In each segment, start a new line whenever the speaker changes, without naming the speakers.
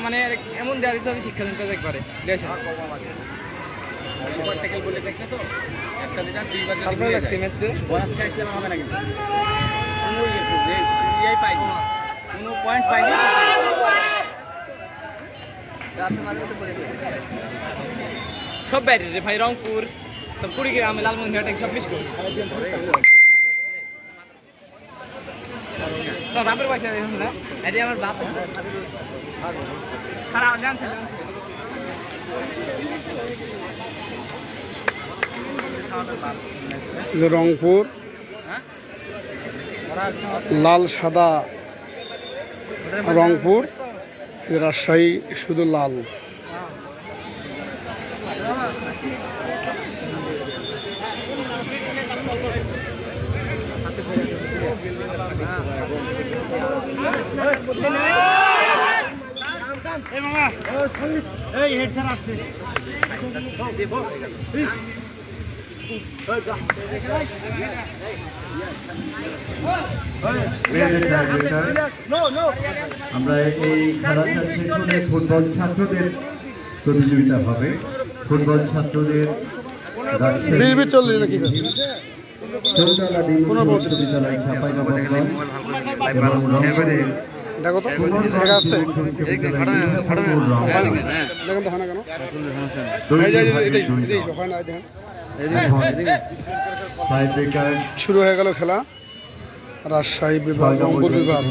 মানে এমন দেওয়া দিতে হবে শিক্ষা দিতে একবারে বলে দেখলে তো একটা দিন হবে না কিন্তু পাইনি কোনো পয়েন্ট পাইনি সব বাইরে রে ভাই রংপুর তো কুড়িগ্রাম লালমনিরহাট সব মিস করি তো বাপের বাচ্চা দেখুন না এটি আমার বাপ খারাপ জানছে
রংপুর লাল সাদা রংপুর, রাজশাহী শুধু লাল।
আমরা এই খেলাটা শেষে ফুটবল ছাত্রদের প্রতিযোগিতা হবে। ফুটবল ছাত্রদের বিশ্ববিদ্যালয় চাঁপাইনবাবগঞ্জ
দেখো তো দেখা যাচ্ছে, দেখেন তো হয় না কেন হয় না। শুরু হয়ে গেল খেলা। রাজশাহী বিভাগ, রংপুর বিভাগ।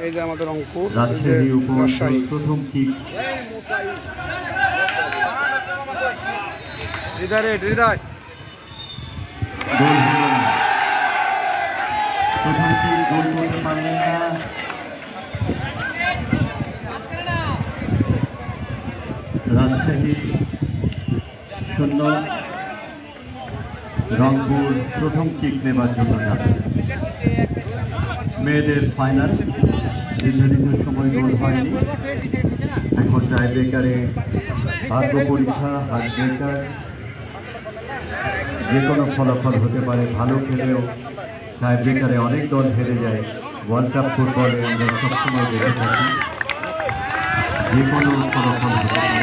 এই যে আমাদের রংপুর, রাজশাহী।
প্রথম কিক গোল করতে পারলেন না। রাজশাহী 0, রংপুর প্রথম কিক নেবার জন্য যাচ্ছে। মেয়েদের ফাইনাল, নির্ধারিত সময় গোল হয়নি। এখন টাই ব্রেকারে ভাগ্য পরীক্ষা, হাত ব্রেকার, যে কোনো ফলাফল হতে পারে। ভালো খেলেও টাই ব্রেকারে অনেক দল হেরে যায়। ওয়ার্ল্ড কাপ ফুটবলে আমরা সবসময় দেখে থাকি যে কোনো ফলাফল হতে পারে।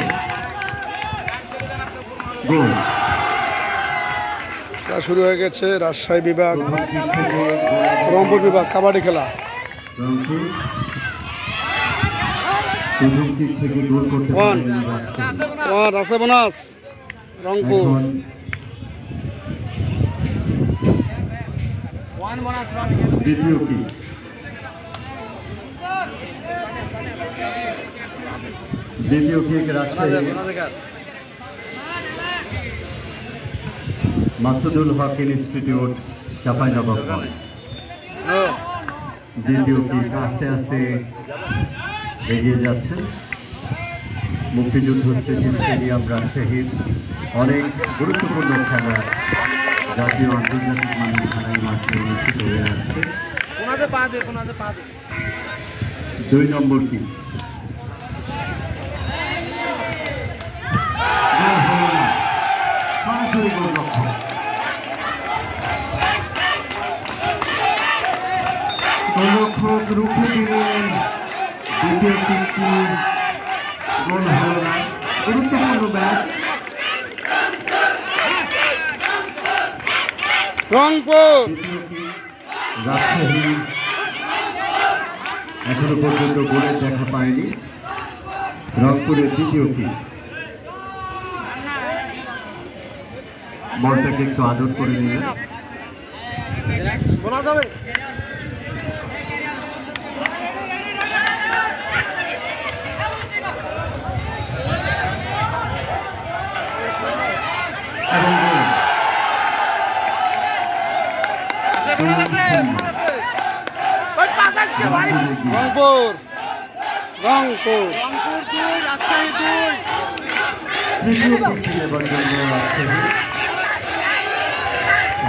গোল
শুরু হয়ে গেছে। রাজশাহী বিভাগ, রংপুর বিভাগ কাবাডি খেলা।
রংপুর প্রথম দিক থেকে গোল করতে
রাজশাহী বোনাস। রংপুর
দ্বিতীয় কি রাজশাহী মাসুদুল হক ইনস্টিটিউট চাঁপাইনবাবগঞ্জ। দ্বিতীয় কিক আস্তে আস্তে এগিয়ে যাচ্ছে। মুক্তিযুদ্ধ স্টেডিয়াম রাজশাহীর অনেক গুরুত্বপূর্ণ খেলা জাতীয় আন্তর্জাতিক মানের খেলার মাঠে অনুষ্ঠিত হয়ে আসছে। 2 নম্বর কিক সরাসরি গোলরক্ষক রুখে দিলেন। দ্বিতীয় কিকটি গোল হল না। গুরুত্বপূর্ণ ম্যাচ।
রংপুর
রাজশাহী এখনো পর্যন্ত গোলের দেখা পায়নি। রংপুরের দ্বিতীয় কিক, বলটাকে একটু আদর করে নিলেন।
রংপুর রংপুর
রাজশাহী 2।
তৃতীয় কিকটি নেবার জন্য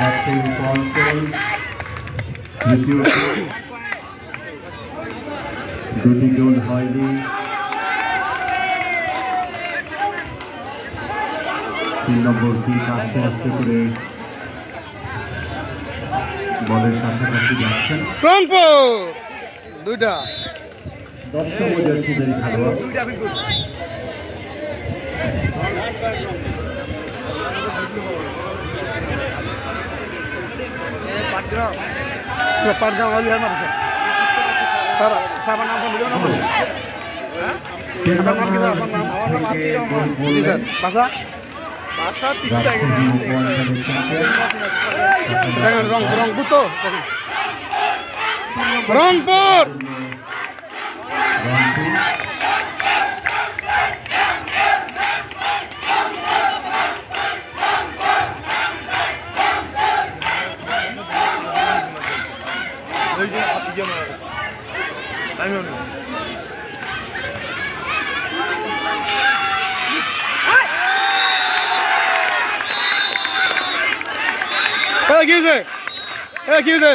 রাজশাহী উপঅঞ্চল। তৃতীয় দুটি গোল হয়নি। 3 নম্বর কিক আস্তে আস্তে করে বলের কাছাকাছি যাচ্ছেন।
রংপুর 2টা
দশম জাতীয়দের খেলোয়াড়
রংপুর তো রংপুর কি হয়েছে কি হয়েছে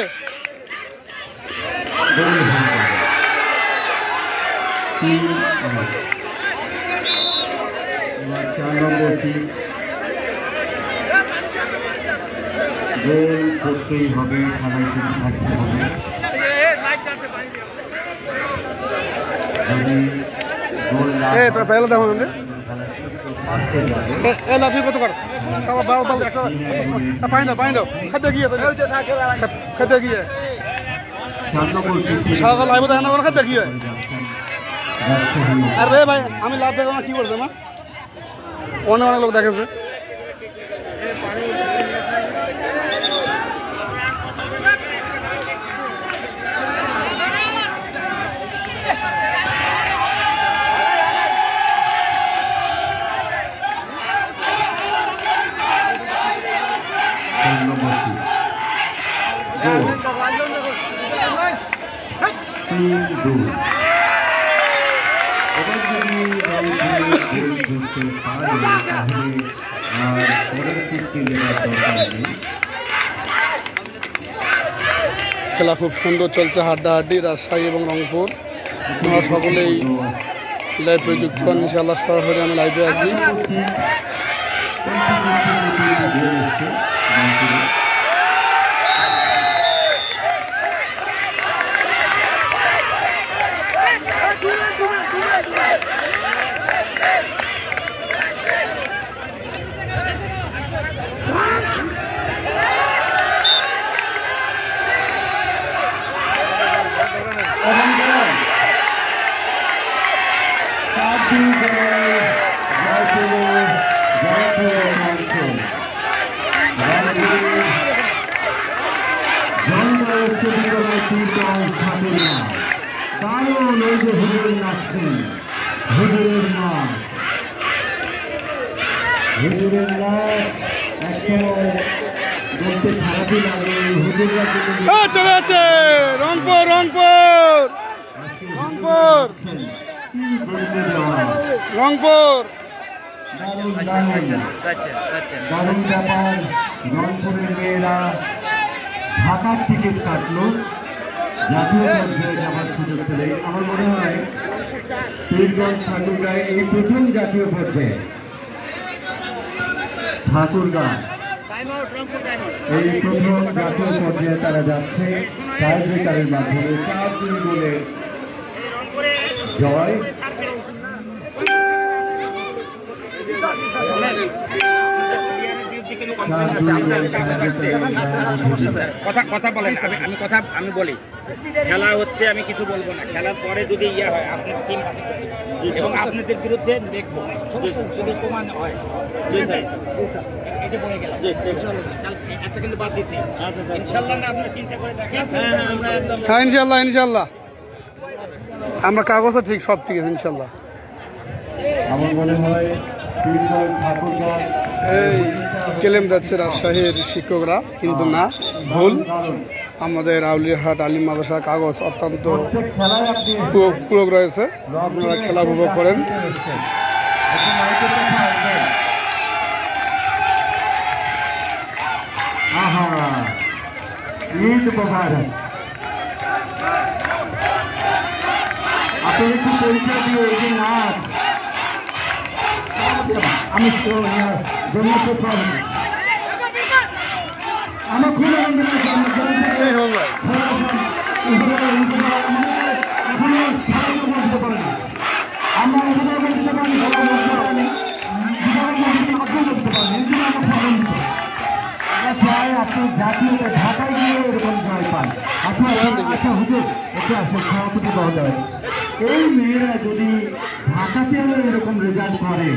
গোল করতেই হবে, খেলায় কিন্তু থাকতে হবে। যদি গোল না
তোরা পেলে দেখো
খেলা
লাফি কত কর পাই দাও খাদ্য গিয়ে খাদ্য গিয়ে সারা লাইভ দেখেন না খাদ্য গিয়ে আর রে ভাই আমি লাভ দেখো না কি করছে না অনেক লোক দেখেছে খেলা খুব সুন্দর চলছে, হাড্ডাহাড্ডি রাজশাহী এবং রংপুর। আমরা সকলেই লাইভ প্রযুক্ত ইনশাআল্লাহ সরাসরি আমি লাইভে আছি। চলে যাচ্ছে রংপুর রংপুর রংপুর রংপুর
দারুণ ব্যাপার। রংপুরের মেয়েরা ঢাকার টিকিট কাটলো জাতীয় পর্যায়ে যাওয়ার সুযোগ পেলে। আমার মনে হয় পীরগঞ্জ ঠাকুরগাঁয় এই প্রথম জাতীয় পর্যায়ে ঠাকুরগাঁ এই প্রথম জাতীয় পর্যায়ে তারা যাচ্ছে টাই ব্রেকারের মাধ্যমে 4-2 গোলে জয়।
কথা বলেন, আমি বলি খেলা হচ্ছে, আমি কিছু বলবো না। খেলার পরে যদি ইয়ে হয় আপনার টিম এবং আপনাদের বিরুদ্ধে দেখবো যদি প্রমাণ হয় এটা বলে গেলাম একটা কিন্তু বাদ দিচ্ছি ইনশাল্লাহ না, আপনার চিন্তা করে দেখেন।
হ্যাঁ ইনশাল্লাহ ইনশাল্লাহ আমরা কাগজে ঠিক সব ঠিক আছে ইনশাল্লাহ।
আমার মনে হয়
এই কেলেম যাচ্ছে রাজশাহীর শিক্ষকরা, কিন্তু না, ভুল। আমাদের আউলিয়াহাট আলিম মাদ্রাসা কাগজ অত্যন্ত পুরো রয়েছে, আপনারা খেলা উপভোগ করেন।
আপনার একটু পরিচয় দিয়ে এই যে নাচ আমি আমার খুব আনন্দ এখনো খেলাকে বলতে পারেনি। আমরা অভিনয় করতে পারি, খেলা বলতে পারি, করতে পারি, এই জন্য আমরা সাধারণত আমরা চাই আপনি জাতীয় ঢাকায় গিয়ে এরকম জয় পান। আচ্ছা হুজুর, একটু আসলে সভাপতি মহোদয়, এই মেয়েরা যদি ঢাকাতে এরকম রেজাল্ট করে,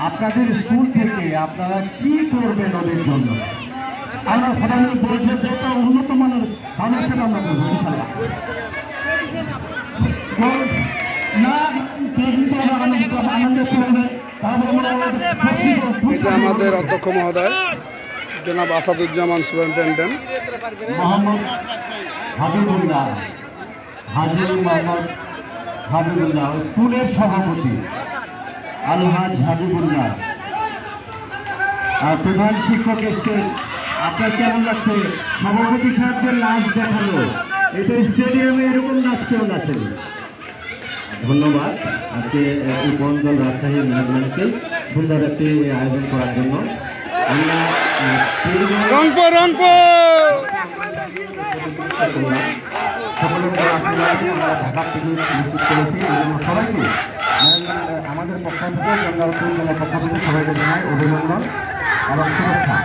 আপনাদের স্কুল থেকে আপনারা কি করবেন ওদের জন্য? আমরা সাধারণত বলছি যে এটা উন্নত মানের ফাউন্ডেশন আমরা করবো ইনশাআল্লাহ। না কিন্তু আনন্দ করবে,
এটা আমাদের অধ্যক্ষ মহোদয় জনাব আসাদুজ্জামান সুপারিনটেন্ডেন্ট।
মোহাম্মদ হাবিবুল্লাহ, হাজি মোহাম্মদ হাবিবুল্লাহ, স্কুলের সভাপতি আলহাজ হাবিবুল্লাহ, আর প্রধান শিক্ষক এসছেন। আপনার কেমন লাগছে? সভাপতি সাহেবদের নাচ দেখালো, এটা স্টেডিয়ামে এরকম নাচ কেউ নাচেনি। ধন্যবাদ আজকে উপমণ্ডল রাজশাহী ম্যানেজমেন্টকে সুন্দর একটি আয়োজন করার জন্য। আমরা
রংপুর রংপুর
সকলের আমরা ঢাকা থেকে নিশ্চিত করেছি, এই জন্য সবাইকে আমাদের পক্ষ থেকে গঙ্গাবতী জেলার পক্ষ থেকে সবাইকে জানাই অভিনন্দন এবং শুভেচ্ছা।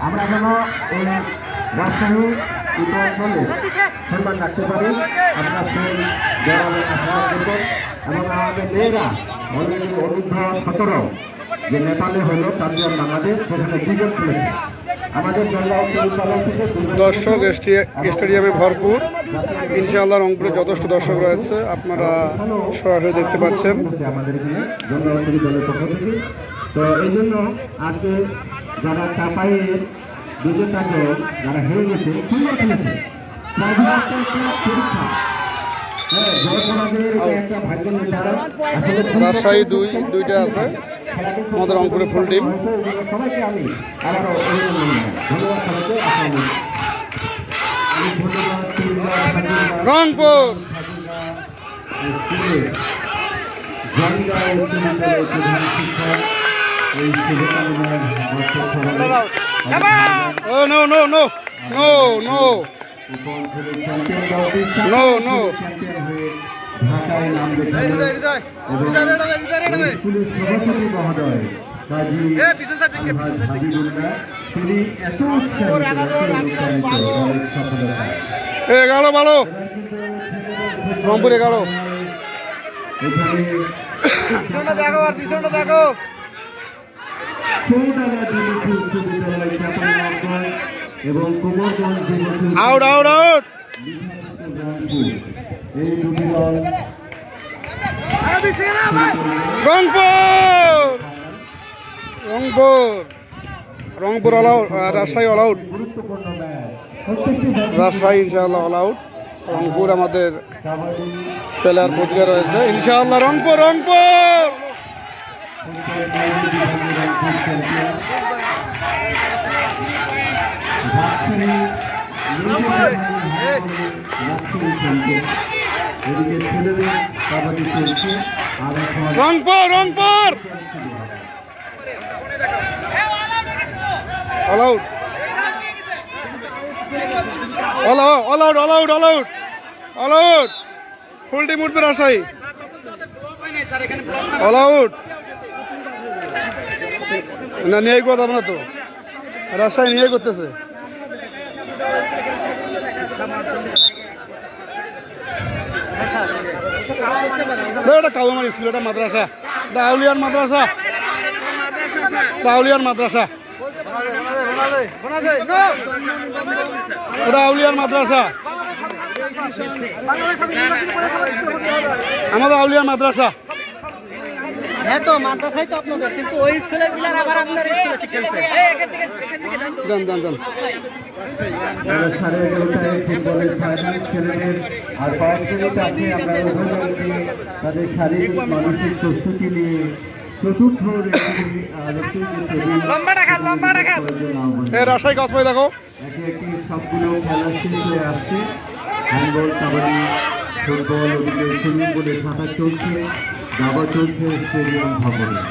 আমরা যেন এই রাজশাহী উপমণ্ডলে সম্মান রাখতে পারি, আপনার সেই দেওয়ালে আশীর্বাদ করবেন। এবং আমাদের মেয়েরা অলরেডি অনূর্ধ্ব 17 যে নেপালে হলো চারজন বাংলাদেশ, সেখানে বিজয় তুলেছে। আমাদের
দর্শক স্টেডিয়ামে ভরপুর। ইনশাআল্লাহ রংপুরে যথেষ্ট দর্শক রয়েছে, আপনারা সরাসরি দেখতে পাচ্ছেন।
আমাদের এখানে গঙ্গাবতী দলের পক্ষ থেকে। তো এই জন্য আজকে যারা চাপাইয়ের বিজেতা দল যারা হেরে গেছে, সুন্দর খেলেছে। পরীক্ষা
রাজশাহী দুইটা আছে, আমাদের রংপুরে ফুল টিম।
সবাইকে আমি আবারও অভিনন্দন জানাই।
Rangpur Oh no no no no no no no
ঢাকায় নাম পুলিশ সভাপতি মহোদয় কাজী হাবিবুল্লাহ, তিনি এত
গেল ভালো রংপুরে গেল।
দেখো আর পিছনটা দেখো। এবং কুমারগঞ্জ
আউট আউট আউট
এই দুটি দল
Rangpur Rangpur Rangpur all out, Rajshahi all out.
গুরুত্বপূর্ণ ম্যাচ।
রাজশাহী ইনশাআল্লাহ অল আউট। রংপুর আমাদের প্লেয়ার প্রতিটা রয়েছে ইনশাআল্লাহ। Rangpur Rangpur Rangpur Rangpur all out all out all out all out all out all out. Full team উঠবে রাজশাহী অল আউট। না নিয়ে কথা না তো, রাজশাহী নিয়ে করতেছে। এটা কাউমার স্কুল, এটা মাদ্রাসা, দাউলিয়ার মাদ্রাসা, দাউলিয়ার মাদ্রাসা, এটা আউলিয়ার মাদ্রাসা, আমাদের আউলিয়ার মাদ্রাসা।
হ্যাঁ তো মাদ্রাসায় তো আপনাদের, কিন্তু ওই স্কুলের প্লেয়ার আবার আপনার স্কুলে খেলছে।
যান যান যান।
ফুটবলের ফাইনাল ছেলেদের আর কয়েকজনকে আছে, আমরা অভিভাবককে তাদের শারীরিক মানসিক প্রস্তুতি নিয়ে চতুর্থ
রাজশাহী কাজ পাই দেখো।
একে একটি সবগুলো খেলা শেষ হয়ে আসছে। হ্যান্ডবল, কাবাডি, ফুটবল, ওদিকে সুইমিং পুলে সাঁতার চলছে, দাবা চলছে স্টেডিয়াম ভবনে।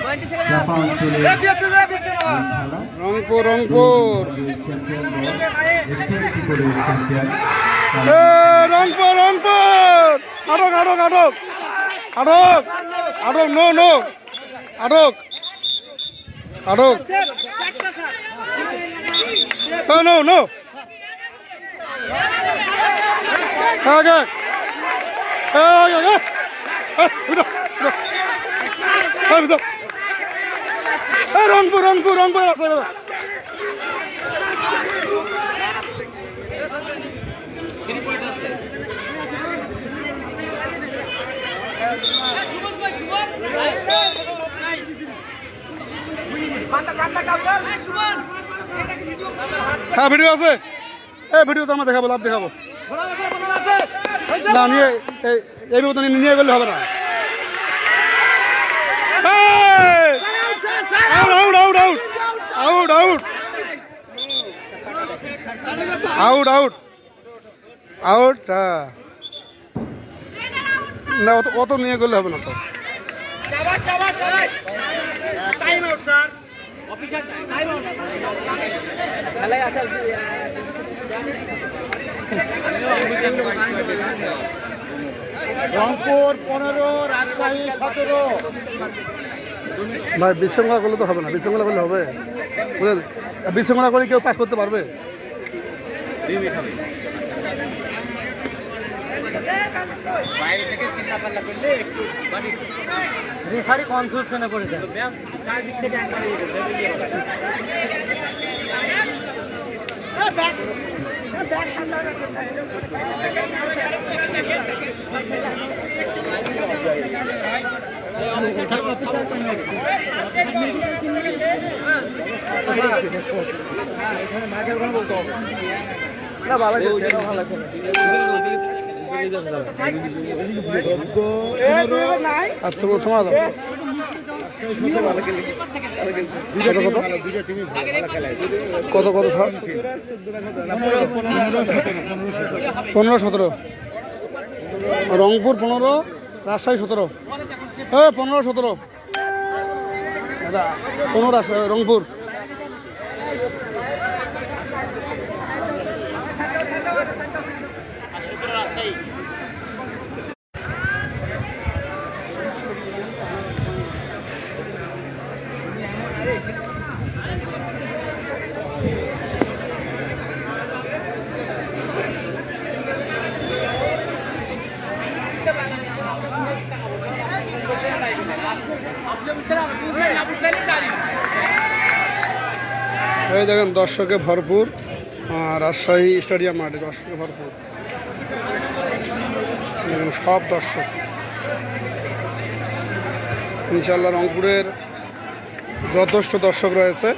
চাপা অঞ্চলে খেলা
রংপুর রংপুর
চ্যাম্পিয়ন দল, একটি করে চ্যাম্পিয়ন।
রংপুর রংপুর আটক আটক আটক আটক আটক নো নো আটক আটক নো নো রংপুর রংপুর রংপুর হ্যাঁ ভিডিও আছে ভিডিও তো আমরা দেখাবো লাভ দেখাবো না নিয়ে এই মতো নিয়ে গেলে হবে না out out out out out out out out না অত নিয়ে গেলে হবে না তো
রংপুর 15, রাজশাহী 17।
ভাই বিশৃঙ্খলা করলে তো হবে না, বিশৃঙ্খলা করলে হবে বুঝলেন? বিশৃঙ্খলা করে কেউ পাস করতে পারবে?
বাইরে থেকে চিন্তা পাল্লা করলে একটু
রেফারি কনফিউশনে পড়ে যায়।
চারদিক থেকে একবারে
না ভালো আচ্ছা তোমার কত কত স্যার 15-17 রংপুর 15 রাজশাহী 17 15-17 15 রংপুর এই দেখেন দর্শকে ভরপুর রাজশাহী স্টেডিয়াম মাঠে দর্শকে ভরপুর দেখেন সব দর্শক। ইনশাল্লাহ রংপুরের যথেষ্ট দর্শক রয়েছে।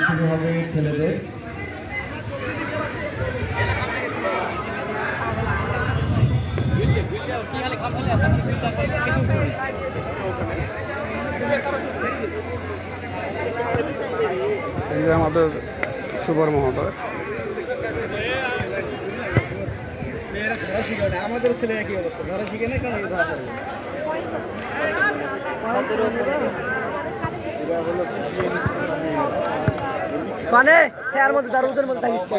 শুরু হবে ছেলেদের।
এই যে আমাদের সুপার মহোদয়
আমাদের ছেলে একই অবস্থা, ধরা শিখে না কেন ধরা পড়বে।
মানে চেয়ার মধ্যে দারুদের মধ্যে থাকিস তো।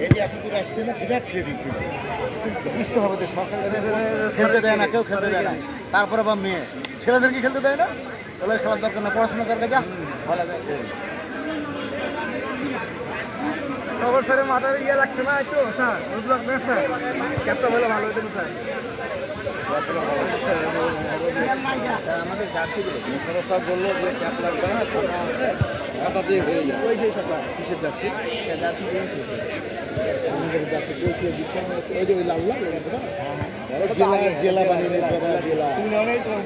এই যে এতদূর আসছে না, বিরাট ক্রেডিট বুঝতে হবে যে সরকার খেলতে দেয় না, কেউ খেলতে দেয় না। তারপরে বা মেয়ে ছেলেদেরকে খেলতে দেয় না, ওদের খেলার দরকার না, পড়াশোনা করবে যা ভালো লাগছে।
খবর স্যারের মাথায় ইয়ে লাগছে না একটু স্যার লাগবে স্যার ক্যাপটা বলে ভালো হতো স্যার।
আমাদের জার্সিগুলো সব বললো যে ক্যাপ লাগবে না, খাতা দিয়ে হয়ে যায়। ওই সেই সাথে কিসের জার্সি? জার্সি আমাদের জার্সি ওই যে ওই লাল লাল জেলা জেলা বানিয়ে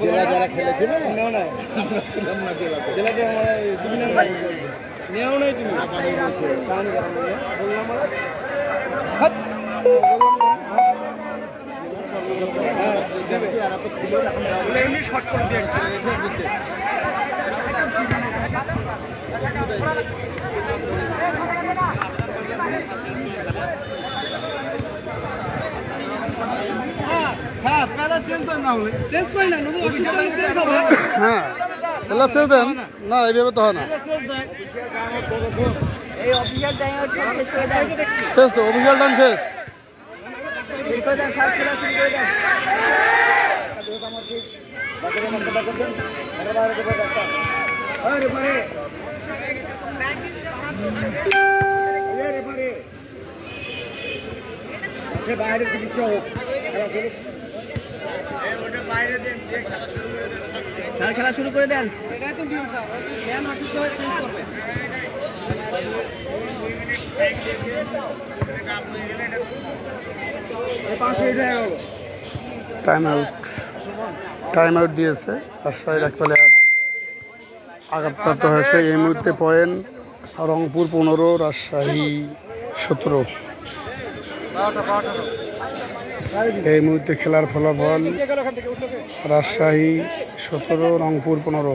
জেলা যারা খেলেছিল নেও না জেলাতে নেও নাই তুমি বললাম
হ্যাঁ খেলা ছেড়ে দেন না, এইভাবে তো হয় না।
এই অফিসিয়াল টাইম শেষ করে দেন,
শেষ তো, অফিসিয়াল টাইম শেষ।
শেষ করে দেন, সব খেলা শুরু করে দেন। স্যার খেলা শুরু করে দেন।
টাইম আউট দিয়েছে রাজশাহীর এক প্লেয়ার আঘাতপ্রাপ্ত হয়েছে। এই মুহূর্তে পয়েন্ট রংপুর 15, রাজশাহী 17। এই মুহূর্তে খেলার ফলাফল রাজশাহী 17, রংপুর 15।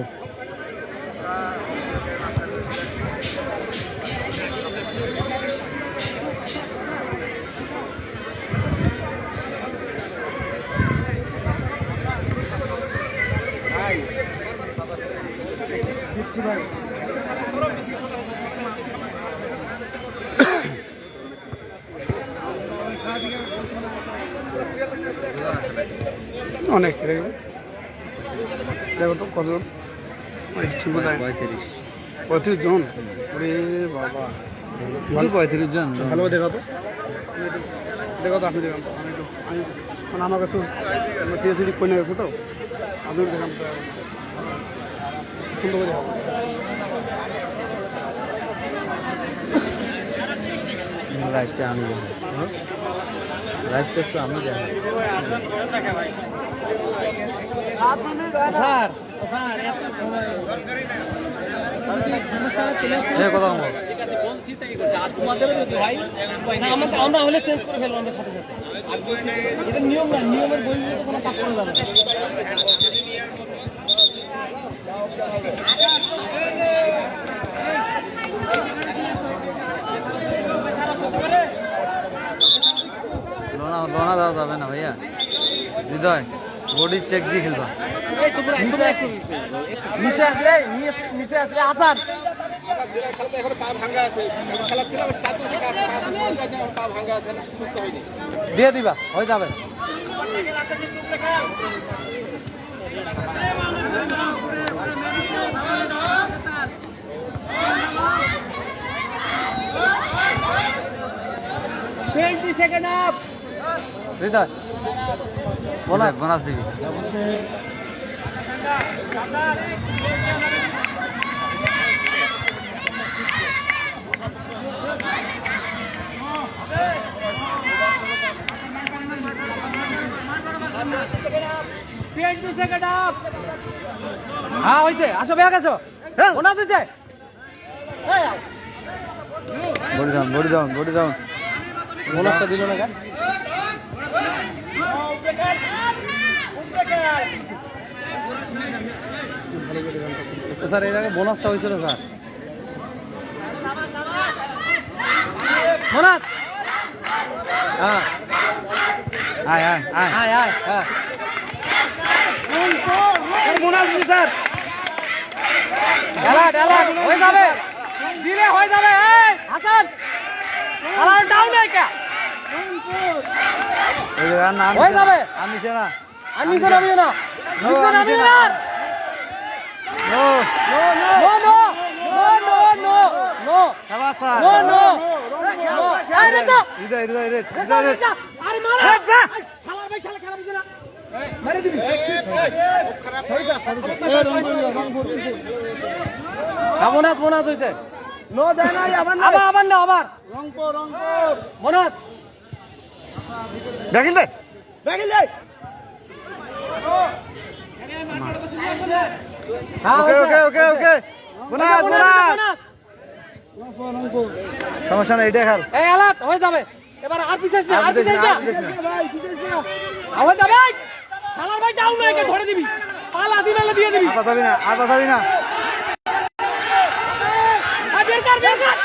অনেক দেখো তো কতজন, 35 জন। ওরে বাবা,
35 জন।
ভালো দেখো তো, দেখো তো আপনি দেখান তো। আমি মানে আমার কাছে সিএসিডি কইনে গেছে তো, আপনি দেখান তো সুন্দর করে দেখাবো।
লাইভটা আমি লাইভটা একটু আমি দেখাই।
আমরা হলে চেঞ্জ করে ফেলবো আমরা সাথে সাথে। এটা নিয়ম না, নিয়মের বই তো কোনো কাজ করা যাবে না।
লোনা দেওয়া যাবে না ভাইয়া। হৃদয় বডি চেক দিয়ে খেলবা।
নিচে আসলে আসান দিয়ে দিবা, হয়ে যাবে। হৃদয়
বোনাস দিবি।
হ্যাঁ হয়েছে, আসো ব্যাগ আসো। ওনা দিচ্ছে
বডি ডাউন।
বোনাসটা দিল না কেন? স্যার এর আগে বোনাসটা হয়েছিল স্যার। বোনাস হ্যাঁ
আয় আয় আয়।
আয় আয় হ্যাঁ বোনাস দিছি স্যার। ডালা হয়ে যাবে, দিলে হয়ে যাবে। এই হাসান খেলার ডাউন নাই কে? হয়ে যাবে।
আমি না।
আর নিচে নামিও না, নিচে নামিও না।
No
no no no no no no
শাবাশ স্যার।
No no no. এই রে তো
হৃদয়
আরে মার যা খেলা ভাই, খেলা বুঝে না, মারি দিবি। বোনাস হইছে। নো দেয় নাই, আবার না আবার রংপুর বোনাস
দেখিল দে। ওকে বোনাস। সমস্যা নাই, এটা খেল।
এই আলাত হয়ে যাবে। এবার আর পিছাস না, আর পিছাস না। আওয়াজ দে ভাই। খেলার ভাই ডাউন হয়ে ধরে দিবি। পাল আদি মেলে দিয়ে দিবি।
আর বাঁচাবি না, আর বাঁচাবি না।
বের কর, বের কর।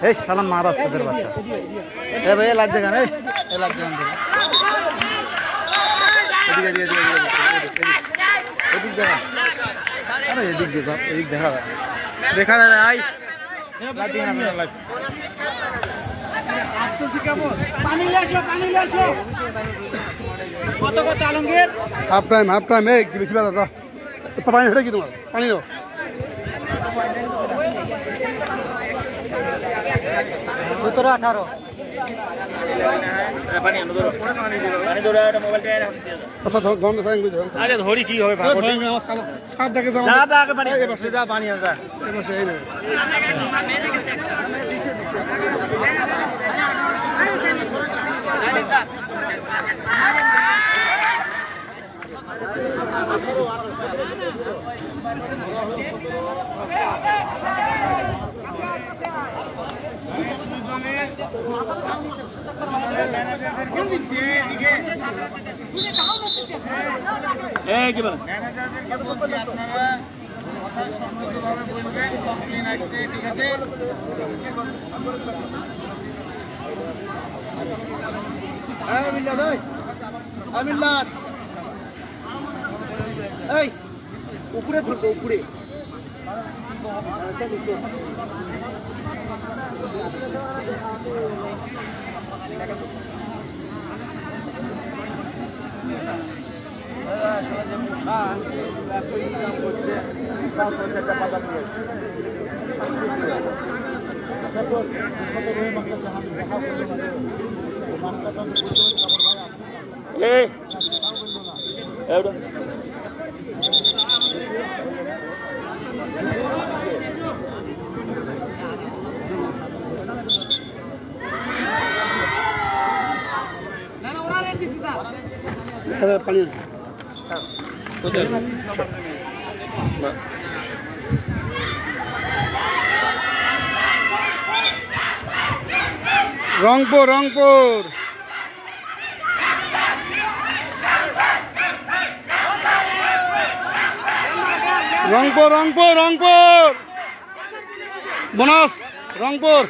এই শালা মারা তোদের বাচ্চা। এ ভাই লাগ দেখা না, এই লাগ দেখা না। এদিকে এদিকে এদিকে এদিক দেখা। আরে এদিক দেখা, এদিক দেখা। দেখা যায় না আই। লাগ দেখা না লাগ। আসছে কেমন?
পানি নিয়ে আসো। কত কত আলমগীর?
হাফ টাইম এই কি দাদা পানি হেঁটে কি তোমার পানি নাও
17-18
আচ্ছা ধরুন
আগে ধরি কি হবে
সাত দেখে যাও
পানি আছে
এবার এই নেই
কি বলেন
এই উপরে ধরবো উপরে
পানি আছে রংপুর রংপুর রংপুর রংপুর রংপুর বোনাস রংপুর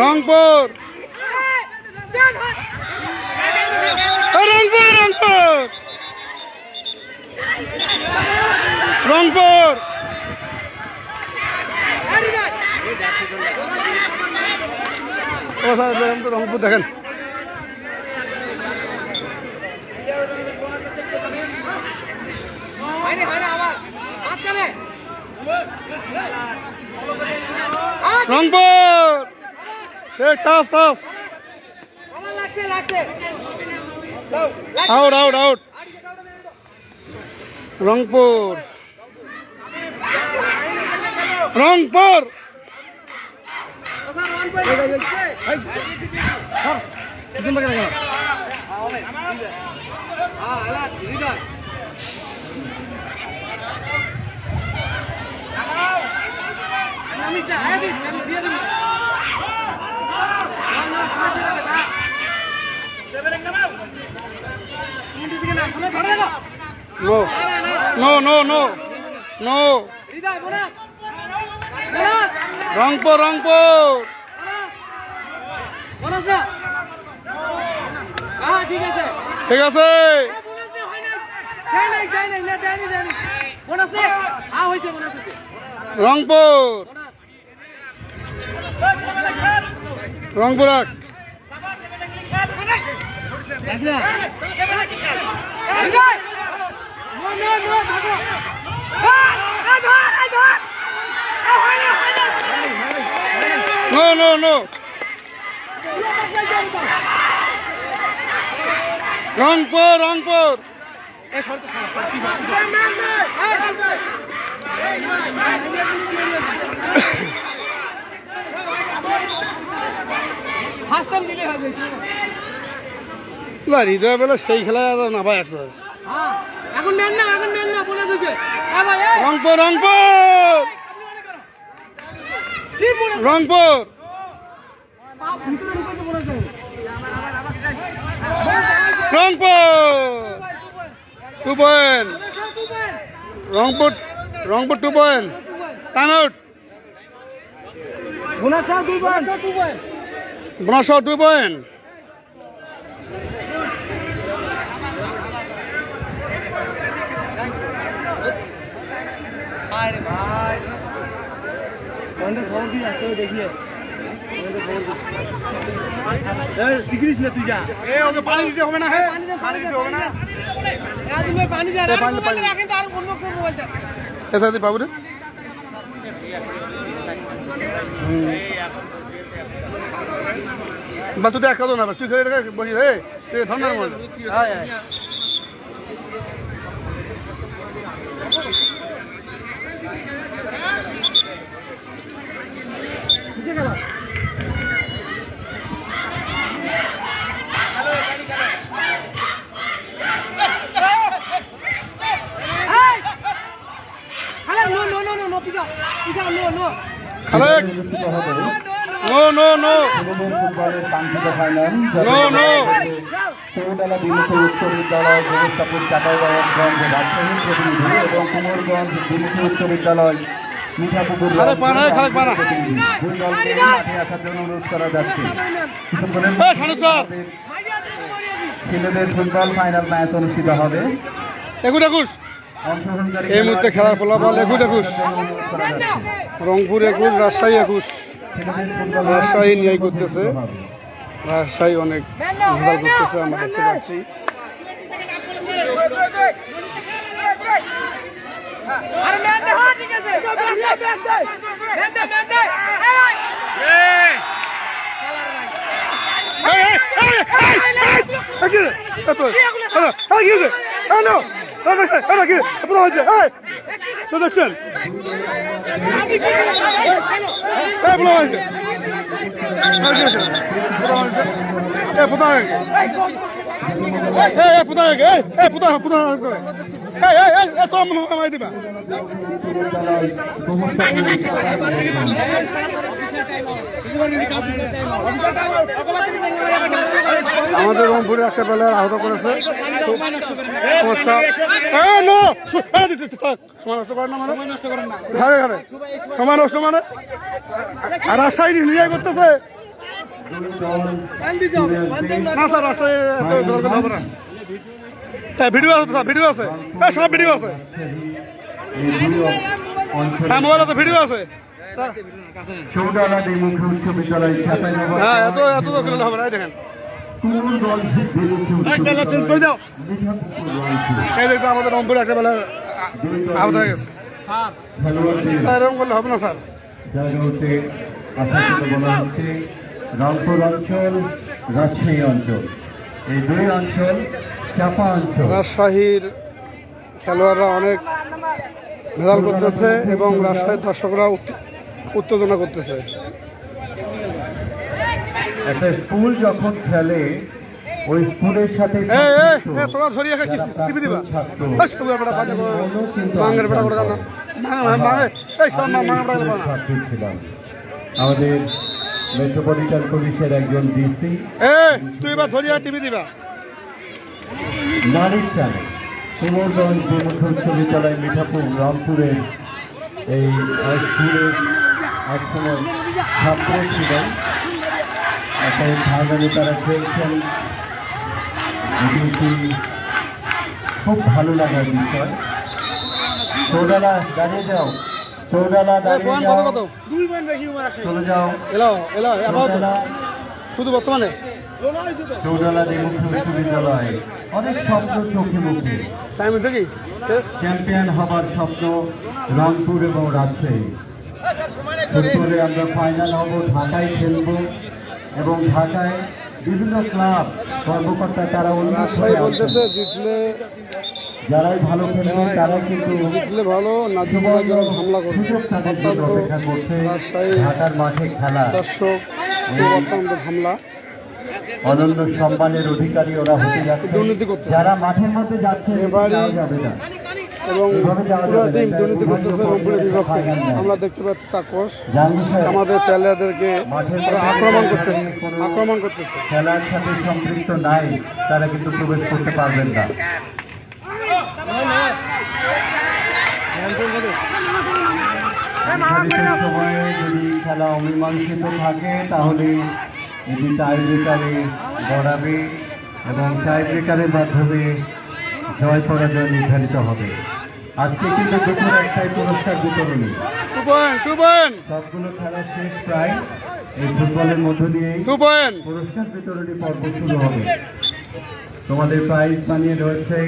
রংপুর রংপুর রংপুর রংপুর ও স্যার রংপুর দেখেন রংপুর টাস টাস out out out Rangpur Rangpur No, no, no, no, no. Rangpur Rangpur
ঠিক আছে
ঠিক আছে রংপুর রংপুর এক No, no, no. Rangpur Rangpur হৃদয় বেলা সেই খেলা না ভাই একশো
এখন নেন না বলে দিচ্ছে
Rangpur Rangpur Rangpur Rangpur 2 point Rangpur 2 point time out বনাসহ 2 পয়েন্ট পানি দিতে হবে না হ্যাঁ পানি দিতে হবে না বাবু রে বা তুই দেখা না তুই বসি রে তুই ঠান্ডার মধ্যে খালেক নো নো নো
ফুটবলের কাঙ্ক্ষিত ফাইনাল
নো নো
চৌডালা বিমুখী উচ্চ বিদ্যালয় জগৎসাপুর চাঁপাইবাবগঞ্জ রাজশাহী প্রতিনিধি এবং কুমোরগঞ্জ বিমুখী উচ্চ বিদ্যালয় মিঠাপুকুর
আরে পানা খালেক পানা
দুই দলকে মাঠে আসার জন্য অনুরোধ করা যাচ্ছে কিছুক্ষণের ছেলেদের ফুটবল ফাইনাল ম্যাচ অনুষ্ঠিত হবে
21
অংশগ্রহণকারী
এই মুহূর্তে খেলার ফলাফল 21 রংপুর 21 রাজশাহী 21 রাজশাহী ন্যায় করতেছে রাজশাহী অনেক রেজাল্ট করতেছে আমরা দেখতে পাচ্ছি দেখছেন আমাদের রংপুরে একটা প্লেয়ার আহত করেছে সময় নষ্ট মানে আর রাজশাহী নিয়ে করতেছে না স্যার রাজশাহী ভিডিও আছে স্যার ভিডিও আছে সব ভিডিও আছে মোবাইল আছে ভিডিও আছে
চৌডালা বিমুখী উচ্চ বিদ্যালয়
হ্যাঁ এত এত খেলে হবে না দেখেন চেঞ্জ করে দাও এই দেখো আমাদের রংপুরে একটা বেলা আহত হয়ে গেছে স্যার এরকম করলে হবে না স্যার
জায়গাতে আশাকৃত বলা হচ্ছে রংপুর অঞ্চল রাজশাহী অঞ্চল এই দুই অঞ্চল চাপা অঞ্চল
রাজশাহীর খেলোয়াড়রা অনেক মেডাল করতেছে এবং রাজশাহীর দর্শকরা উত্তেজনা করতেছে
একটা স্কুল যখন খেলে ওই স্কুলের সাথে
তোরা ধরিয়ে চিপি দিবা
ছিলাম আমাদের মেট্রোপলিটন পুলিশের একজন ডিসি
তুই এবার ধরিয়া টিভি দিবা
নারীর টানে কুমোরগঞ্জ বিমুখী উচ্চ বিদ্যালয় মিঠাপুর রংপুরের এই স্কুলের একসময় ছাত্র ছিলেন এখন ভাগানে তারা খেলছেন এটি খুব ভালো লাগার বিষয় চৌডালা দাঁড়িয়ে যাও চৌডালা দাঁড়িয়ে যাও চলে যাও চৌডালা
শুধু বর্তমানে
চৌডালা বিমুখী উচ্চ বিদ্যালয় অনেক স্বপ্ন চোখে মুখে
টাইম হচ্ছে কি
চ্যাম্পিয়ন হবার স্বপ্ন রংপুর এবং রাজশাহী ফুটবলে আমরা ফাইনাল হব ঢাকায় খেলব এবং ঢাকায় বিভিন্ন ক্লাব কর্মকর্তা তারা
রাজশাহী বলতেছে জিতলে
যারাই ভালো খেলবে তারা কিন্তু
জিতলে ভালো না জিতলে হামলা করবে
অপেক্ষা করছে
রাজশাহী
ঢাকার মাঠে খেলা
দর্শক অত্যন্ত হামলা
অনন্য সম্মানের অধিকারী ওরা হতে যাচ্ছে
দুর্নীতি করতে
যারা মাঠের মধ্যে যাচ্ছে
এবারই
যাবে না
এবং পুরো টিম দুর্নীতি করতেছে রংপুরের বিপক্ষে। আমরা দেখতে পাচ্ছি চাক্ষুষ আমাদের প্লেয়ারদেরকে আক্রমণ করতেছে।
খেলার সাথে সম্পৃক্ত নাই তারা কিন্তু প্রবেশ করতে পারবেন না। নির্ধারিত সময়ে যদি খেলা অমীমাংসিত থাকে তাহলে এটি টাই ব্রেকারে গড়াবে এবং টাই ব্রেকারের মাধ্যমে জয় পরাজয় নির্ধারিত হবে। আজকে কিন্তু দুপুর একটাই পুরস্কার বিতরণী। সবগুলো খেলা শেষ প্রায়। এই ফুটবলের মধ্য দিয়েই পুরস্কার বিতরণী পর্ব শুরু হবে। তোমাদের প্রাইজ বানিয়ে রয়েছে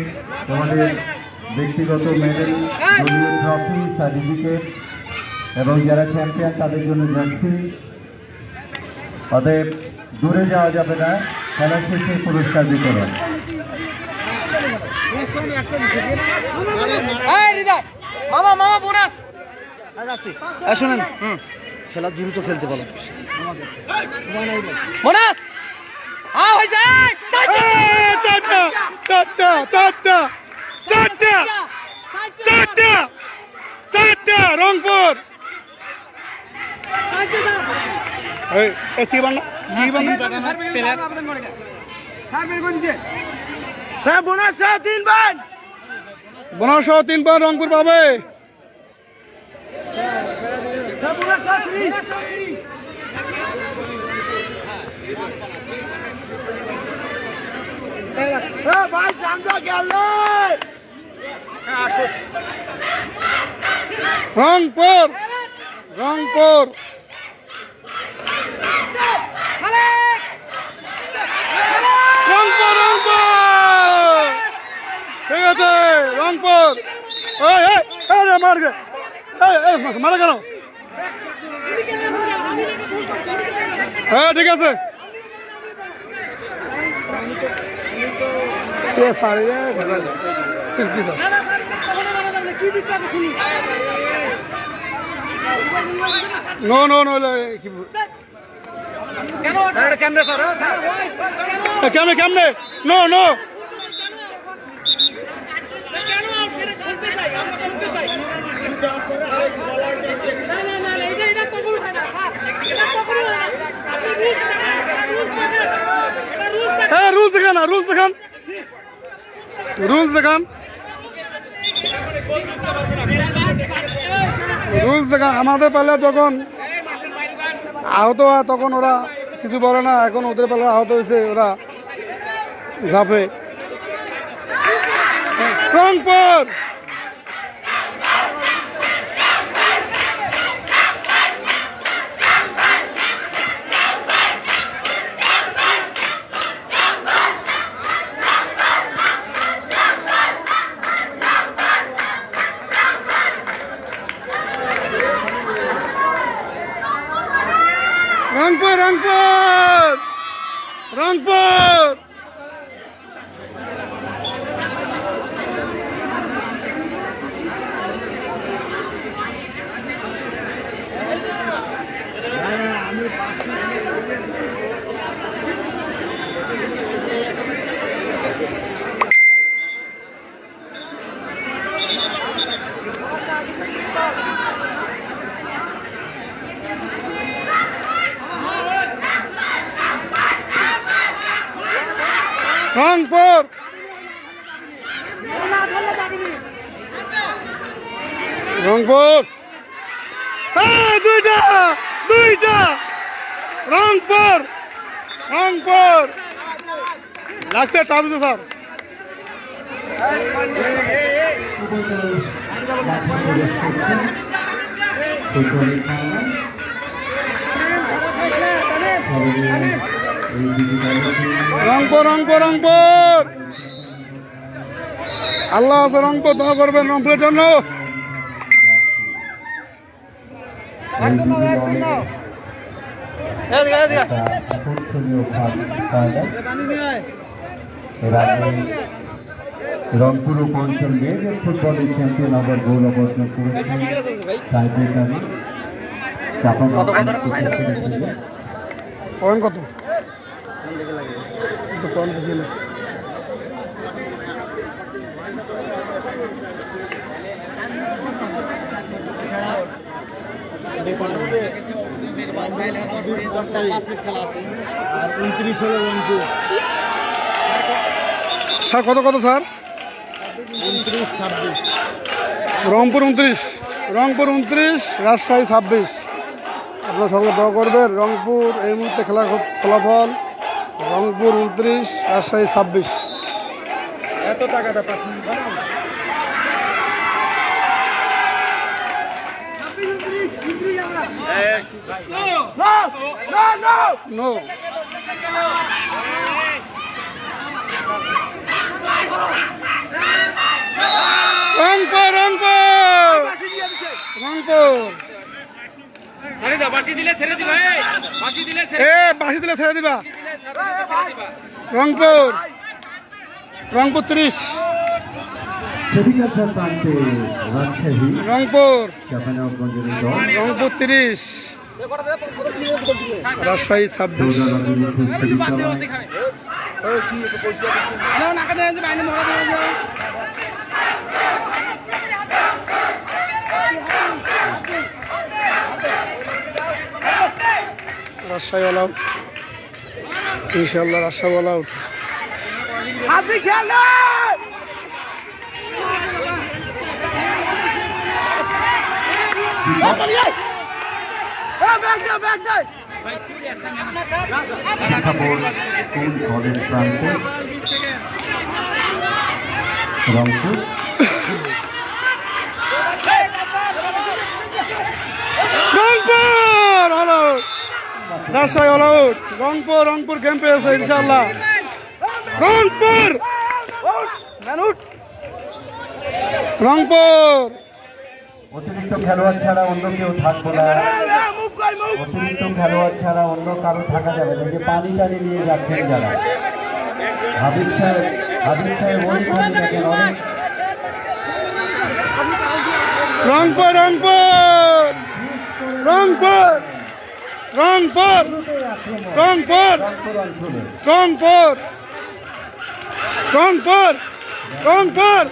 তোমাদের ব্যক্তিগত মেডেল, দলীয় ট্রফি, সার্টিফিকেট এবং যারা চ্যাম্পিয়ন তাদের জন্য জার্সি। অতএব দূরে যাওয়া যাবে না, খেলা শেষে পুরস্কার বিতরণ।
মামা বোনাস
শোনেন, খেলা দ্রুত খেলতে বলো।
বোনাস হয়েছে
চারটা রংপুর
বোনাস 3 বার
বোনাস 3 বার রংপুর পাবে। রংপুর রংপুর রংপুর রংপুর ঠিক আছে রংপুর মারা কেন? হ্যাঁ ঠিক আছে নো নো নো কেমনে কেমনে নো নো হ্যাঁ রুলস দেখান রুলস দেখান রুলস দেখান রুলস দেখান। আমাদের পাল্লা যখন আহত হয় তখন ওরা কিছু বলে না, এখন ওদের পাল্লা আহত হয়েছে ওরা ঝাঁপে। রংপুর রংপুর রংপুর রংপুর রংপুর রংপুর দুইটা দুইটা রংপুর রংপুর লাগছে টাচ স্যার রংপুর রংপুর রংপুর আল্লাহ আছে রংপুর দোয়া করবেন রংপুরের জন্য।
রংপুর উপঅঞ্চল মেয়েদের ফুটবলের চ্যাম্পিয়ন আবার গৌরব অর্জন করেছে।
পয়েন্ট কত? স্যার কত কত স্যার? রংপুর 29, রংপুর 29, রাজশাহী 26। আপনার সঙ্গে দোয়া করবেন। রংপুর এই মুহূর্তে খেলার ফলাফল রংপুর 29, রাজশাহী 26।
এত টাকাটা 5 মিনিট
নো রংপুর রংপুর রংপুর
ছেড়ে দাও, বাঁশি দিলে ছেড়ে দিবা, বাঁশি দিলে
বাসি দিলে ছেড়ে দিবা। রংপুর রংপুর 30,
সেদিকার প্রান্তে রাজশাহী
রংপুর
চাঁপাইনবাবগঞ্জের দল
রংপুর 30, রাজশাহী 26। রাজশাহী অল আউট, ইনশাল্লাহ রাজশাহী অল আউট।
কোন দলের প্রান্তে Rangpur
Rangpur all out, Rajshahi all out. Rangpur Rangpur game পেয়েছে ইনশাল্লাহ। রংপুর রংপুর
অতিরিক্ত খেলোয়াড় ছাড়া অন্য কেউ থাকবো না। অতিরিক্ত খেলোয়াড় ছাড়া অন্য কারো থাকা যাবে না। যে পানি টানি নিয়ে যাচ্ছেন যারা, হাবিব সাহেব ওই পানি দেখেন অনেক
রংপুর রংপুর রংপুর রংপুর রংপুর রংপুর রংপুর রংপুর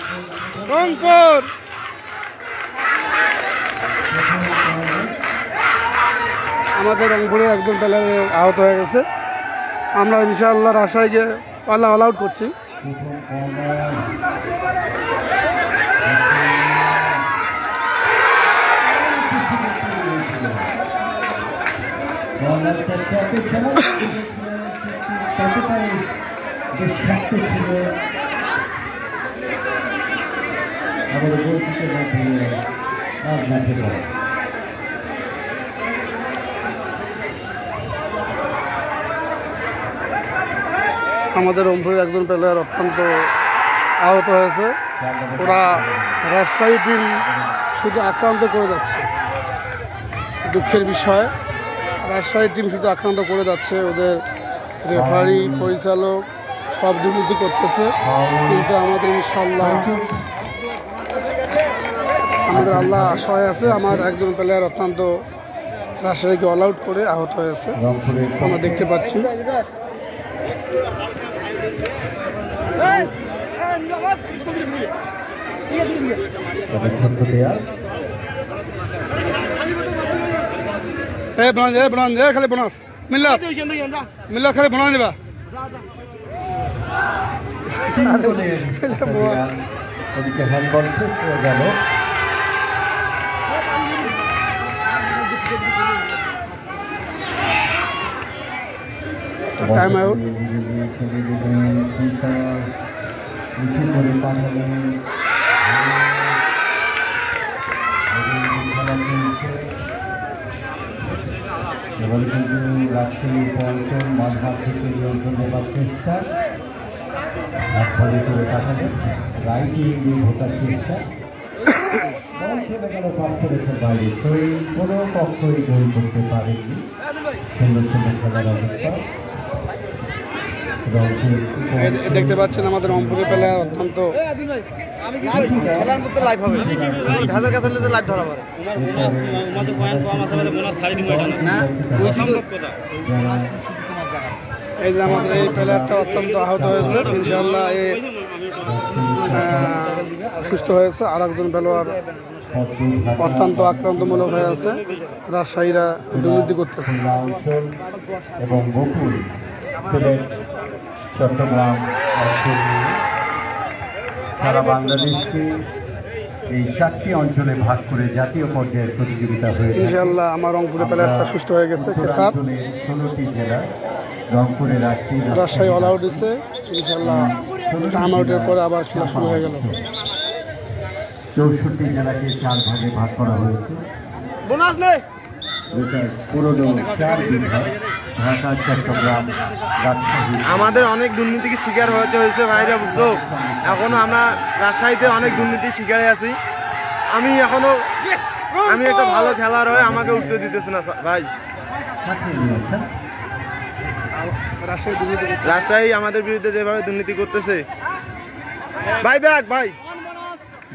রংপুর। আমাদের রংপুরে একজন প্লেয়ার আহত হয়ে গেছে। আমরা ইনশাআল্লাহ রাজশাহীকে অল আউট করছি। আমাদের রংপুরের একজন প্লেয়ার অত্যন্ত আহত হয়েছে। ওরা রাজশাহী টিম শুধু আক্রান্ত করে যাচ্ছে, দুঃখের বিষয়। রাজশাহী টিম শুধু আক্রান্ত করে যাচ্ছে, ওদের রেফারি পরিচালক সব দুর্নীতি করতেছে। কিন্তু আমাদের ইনশাল্লাহ আমাদের আল্লাহ সহায় আছে। আমার একজন প্লেয়ার অত্যন্ত রাজশাহীকে অল আউট করে আহত হয়েছে, আমরা দেখতে পাচ্ছি। খালি বোনাস মিল্লা মিল্লা খালি বোনা নিবা।
ওদিকে হ্যান্ডবল শেষ হয়ে গেল।
Time out.
এবার কিন্তু রাজশাহী পঞ্চম মাঝমাঠ থেকে নিয়ন্ত্রণ নেবার চেষ্টা, একভাবে করে পাঠাবে রাইটে গিয়ে ঢোকার চেষ্টা, বল চলে গেল পাথরের বাইরে। তো এই কোনো পক্ষই গোল করতে পারেনি। সুন্দর সুন্দর খেলার অবস্থা।
দেখতে পাচ্ছেন আমাদের রংপুরের প্লেয়ার অত্যন্ত
খেলার মধ্যে লাইভ হবে, হাজার কাছে লাইভ ধরা পড়ে না।
এই যে আমাদের এই প্লেয়ারটা অত্যন্ত আহত হয়েছে, ইনশাআল্লাহ সুস্থ হয়েছে। আর একজন প্লেয়ার অত্যন্ত আক্রান্তমূলক হয়ে আছে। রাজশাহীরা দুর্নীতি করতেছে।
খুলনা অঞ্চল এবং বকুল সিলেট চট্টগ্রাম অঞ্চল নিয়ে সারা বাংলাদেশকে এই 4টি অঞ্চলে ভাগ করে জাতীয় পর্যায়ের প্রতিযোগিতা হয়েছে।
ইনশাআল্লাহ আমার রংপুরে প্লেয়ারটা সুস্থ হয়ে গেছে। কেসার
16টি জেলা রংপুরে
রাজশাহী অল আউট দিচ্ছে। ইনশাআল্লাহ টাইম আউটের পরে আবার খেলা শুরু হয়ে গেল।
64 জেলাকে 4 ভাগে ভাগ করা হয়েছে।
বোনাস নেই।
পুরনো 4 বিভাগ ঢাকা, চট্টগ্রাম, রাজশাহী।
আমাদের অনেক দুর্নীতির শিকার হতে হয়েছে ভাইরা, বুঝছো? এখনো আমরা রাজশাহীতে অনেক দুর্নীতির শিকারে আছি। আমি একটা ভালো খেলার হয়ে আমাকে উঠতে দিতেছে না ভাই। রাজশাহী আমাদের বিরুদ্ধে যেভাবে দুর্নীতি করতেছে ভাই, ব্যাক ভাই,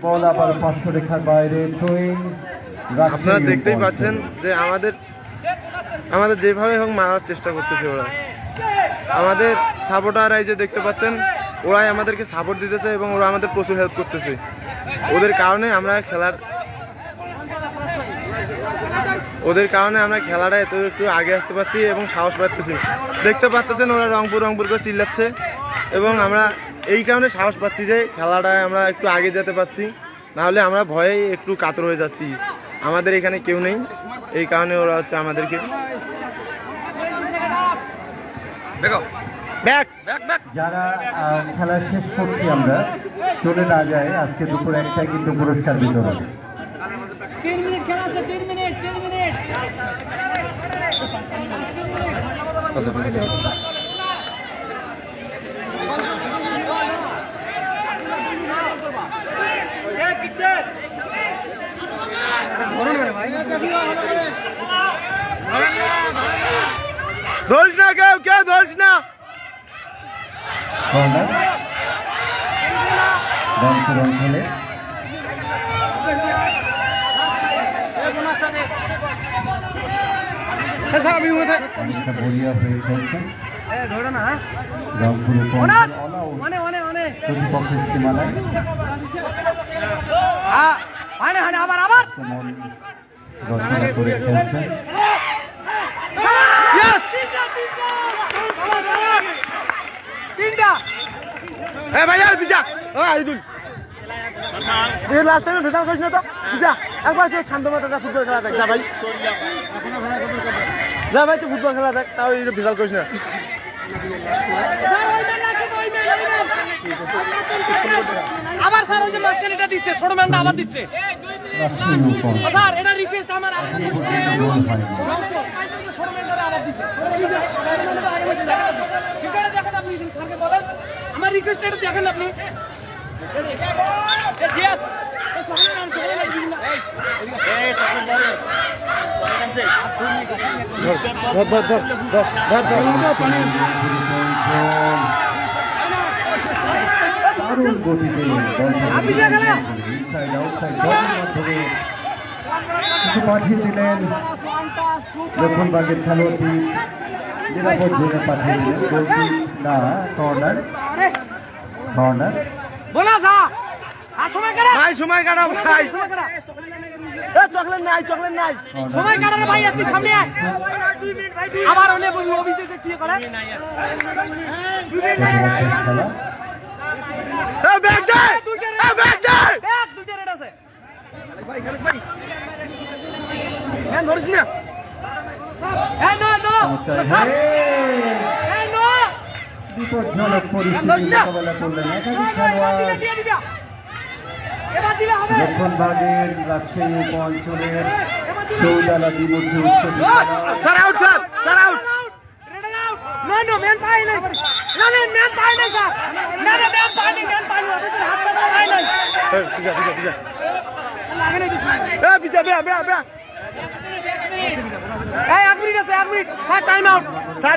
বল আবার 500 রেখার বাইরে থ্রোইং।
আপনারা দেখতেই পাচ্ছেন যে আমাদের যেভাবে হোক মারার চেষ্টা করতেছে ওরা। আমাদের সাপোর্টার এই যে দেখতে পাচ্ছেন, ওরাই আমাদেরকে সাপোর্ট দিতেছে এবং ওরা আমাদের প্রচুর হেল্প করতেছে। ওদের কারণে আমরা খেলাটা একটু আগে আসতে পারছি এবং সাহস পাচ্ছি। দেখতে পাচ্ছেন ওরা রংপুর করে চিল্লাচ্ছে এবং আমরা এই কারণে সাহস পাচ্ছি যে খেলাটায় আমরা একটু আগে যেতে পারছি। নাহলে আমরা ভয়ে একটু কাতর হয়ে যাচ্ছি। আমাদের এখানে কেউ নেই, এই কারণে ওরা হচ্ছে আমাদেরকে
যারা খেলা শেষ করছি আমরা, চলে না যায় আজকে দুপুর 1টায় কিন্তু পুরস্কার বিতরণ।
3 মিনিট খেলা আছে, 3 মিনিট।
ধরিস না, কেউ ধরিস না।
কর্নার রংপুর অঞ্চলে বলিয়া হয়ে খেলছেন রংপুর প্রতিপক্ষের সীমানায় তেমন রচনা করে খেলছেন।
লাস্ট টাইমে ভেজাল করিস না তো, একবার শান্ত মাথা যা ফুটবল খেলা দেখ। যা ভাই, তুই ফুটবল খেলা দেখ, তাও ভেজাল করিস না।
আবার স্যার ওই যে মাঝখানেটা দিচ্ছে, ছোট ম্যানটা আবার দিচ্ছে স্যার। এটা রিকোয়েস্ট আমার, আমার রিকোয়েস্ট এটা দেখেন আপনি।
দারুণ গতিতে ইনসাইড আউটসাইড বলের মাধ্যমে কিছু পাঠিয়ে দিলেন। দক্ষিণবঙ্গের খেলোয়াড়টি নিরাপদ জোনে পাঠিয়ে দিলেন। গোলটি না, কর্নার।
সময় কাটা ভাই, চকলেট নাই।
সময় কাটানো ভাই, একটু সামনে আয়। আবার অনেক অভিযোগে কি করে
ধরিস না।
বিপজ্জনক পরিস্থিতি মোকাবেলা করলেন একাধিক খেলোয়াড়। দক্ষিণবঙ্গের রাজশাহী উপ অঞ্চলের চৌদালা দ্বিমুখী উচ্চ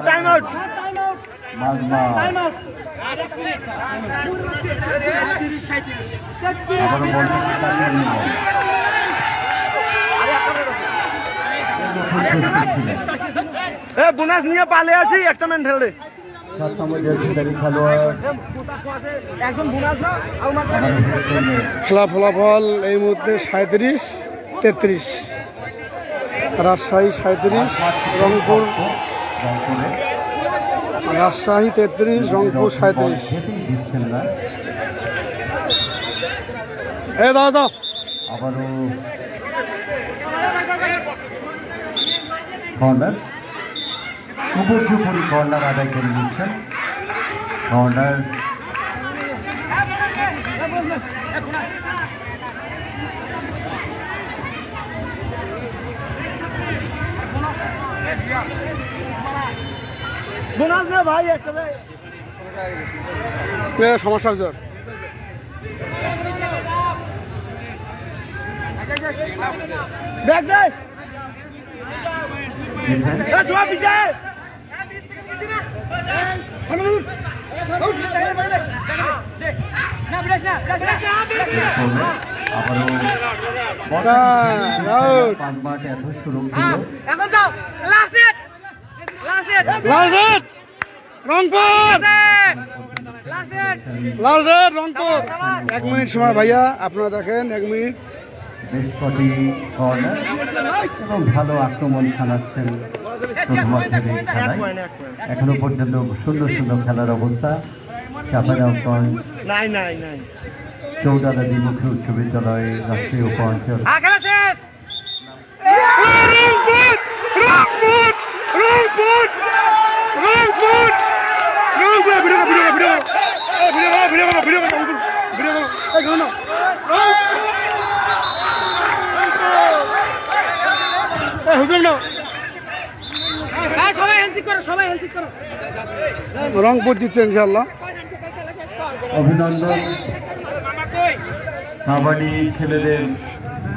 টাইম আউট।
মাজমা আবারও বলটি কাটিয়ে নিলেন।
বোনাস নিয়ে পালে আসি, একটা ম্যান ঢেল দে।
7 নম্বর জার্সিধারী খেলোয়াড়
খেলা ফলাফল এই মুহূর্তে 37-33। রাজশাহী 37, রংপুর
রংপুরে
রাজশাহী 33, রংপুর 37।
যেতেই দিচ্ছেন না।
দাও দাও
আবারও কর্নার, উপর্যুপরি কর্নার আদায় করে নিচ্ছেন। কর্নার
সমস্যা হয়েছে।
আবারও 5 মাঠ এত সুরক্ষিত।
এখন দাও লাস্ট হিট
লাল রেড রংপুর,
লাস্ট হিট
লাল রেড রংপুর। 1 মিনিট সময় ভাইয়া, আপনারা দেখেন 1 মিনিট।
বেশ কটি কর্নার এবং ভালো আক্রমণ চালাচ্ছেন প্রথমার্ধের এই খেলায়। এখনো পর্যন্ত সুন্দর সুন্দর খেলার অবস্থা। চাঁপাইনবাবগঞ্জ চৌদাদা দ্বিমুখী উচ্চ বিদ্যালয় রাষ্ট্রীয় উপাঞ্চল
খেলা শেষ সবাই হ্যান্ডশেক করো, সবাই হ্যান্ডশেক করো।
রংপুর জিতছে ইনশাল্লাহ।
অভিনন্দন। কাবাডি ছেলেদের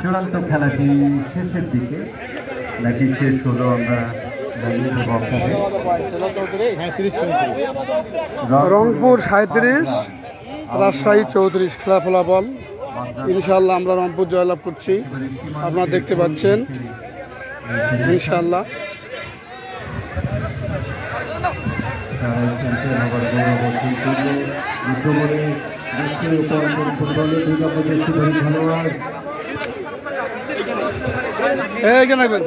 চূড়ান্ত খেলাটি শেষের দিকে, নাকি শেষ হলো আমরা জানিয়ে দেবো আপনাদের।
রংপুর 37, রাজশাহী 34। খেলা ফলাফল ইনশাল্লাহ আমরা রংপুর জয়লাভ করছি, আপনারা দেখতে পাচ্ছেন ইনশাল্লাহ।
তারা চ্যাম্পিয়ন হবার গৌরব অর্জন করলো। উদ্যমনে রাষ্ট্রীয় উপাঞ্চল ফুটবলের 2 নম্বর জার্সিধারী খেলোয়াড়
এখানে রাখবেন।